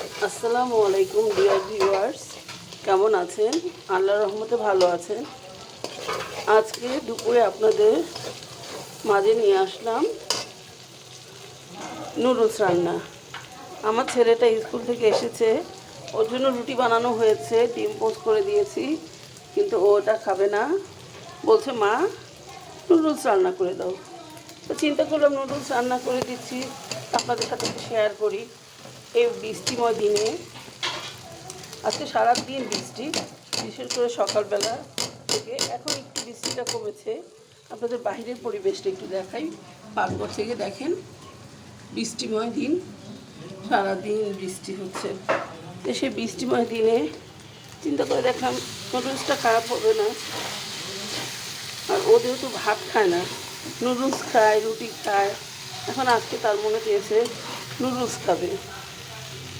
আসসালামু আলাইকুম dear viewers, কেমন আছেন? আল্লাহর রহমতে ভালো আছেন। আজকে দুপুরে আপনাদের মাঝে নিয়ে আসলাম নুডলস রান্না। আমার ছেলেটা স্কুল থেকে এসেছে, ওর জন্য রুটি বানানো হয়েছে, ডিম পোস্ট করে দিয়েছি, কিন্তু ও ওটা খাবে না, বলছে মা নুডলস রান্না করে দাও। তো চিন্তা করলাম নুডলস রান্না করে দিচ্ছি, আপনাদের সাথে শেয়ার করি। এই বৃষ্টিময় দিনে, আজকে সারাদিন বৃষ্টি, বিশেষ করে সকালবেলা থেকে এখন একটু বৃষ্টিটা কমেছে। আপনাদের বাইরের পরিবেশটা একটু দেখাই। পাকঘর থেকে দেখেন, বৃষ্টিময় দিন, সারাদিন বৃষ্টি হচ্ছে। তো সেই বৃষ্টিময় দিনে চিন্তা করে দেখলাম নুডলসটা খারাপ হবে না। আর ও যেহেতু ভাত খায় না, নুডলস খায়, রুটি খায়, এখন আজকে তার মনে চেয়েছে নুডলস খাবে,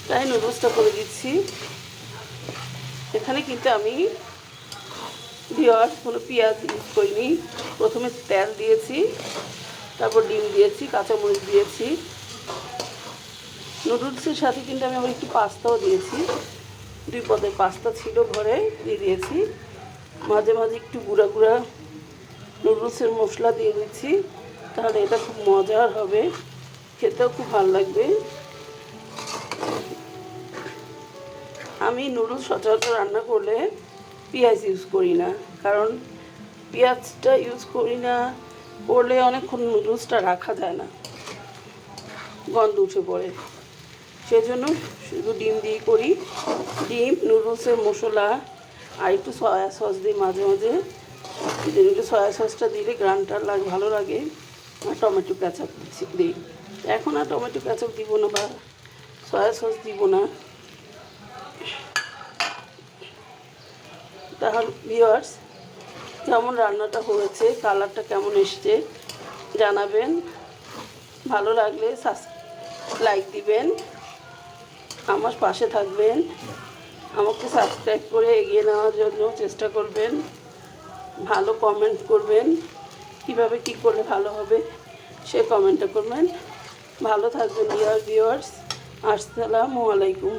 তাই নুডলসটা করে দিচ্ছি। এখানে কিন্তু আমি কোনো পেঁয়াজ ইউজ করিনি। প্রথমে তেল দিয়েছি, তারপর ডিম দিয়েছি, কাঁচামরিচ দিয়েছি। নুডলসের সাথে কিন্তু আমি আবার একটু পাস্তাও দিয়েছি, 2 পদের পাস্তা ছিল ঘরে, দিয়ে দিয়েছি। মাঝে মাঝে একটু গুঁড়া গুঁড়া নুডলসের মশলা দিয়ে দিচ্ছি, তাহলে এটা খুব মজার হবে, খেতেও খুব ভালো লাগবে। আমি নুডলস সচরাচর রান্না করলে পেঁয়াজ ইউজ করি না, কারণ পেঁয়াজটা ইউজ করি না করলে অনেকক্ষণ নুডলসটা রাখা যায় না, গন্ধ উঠে পড়ে। সেজন্য শুধু ডিম দিয়ে করি। ডিম, নুডলসের মশলা আর একটু সয়া সস দিই মাঝে মাঝে, একটু সয়া সসটা দিলে গ্রানটা ভালো লাগে। আর টমেটো কেচাপ দিই। এখন আর টমেটো কেচাপ দিব না বা সয়া সস দিব না। তাহলে ভিউয়ার্স, কেমন রান্নাটা হয়েছে, কালারটা কেমন এসছে জানাবেন। ভালো লাগলে লাইক দিবেন, আমার পাশে থাকবেন, আমাকে সাবস্ক্রাইব করে এগিয়ে নেওয়ার জন্য চেষ্টা করবেন, ভালো কমেন্ট করবেন, কীভাবে কী করলে ভালো হবে সে কমেন্টটা করবেন। ভালো থাকবেন ডিয়ার ভিউয়ার্স। আসসালামু আলাইকুম।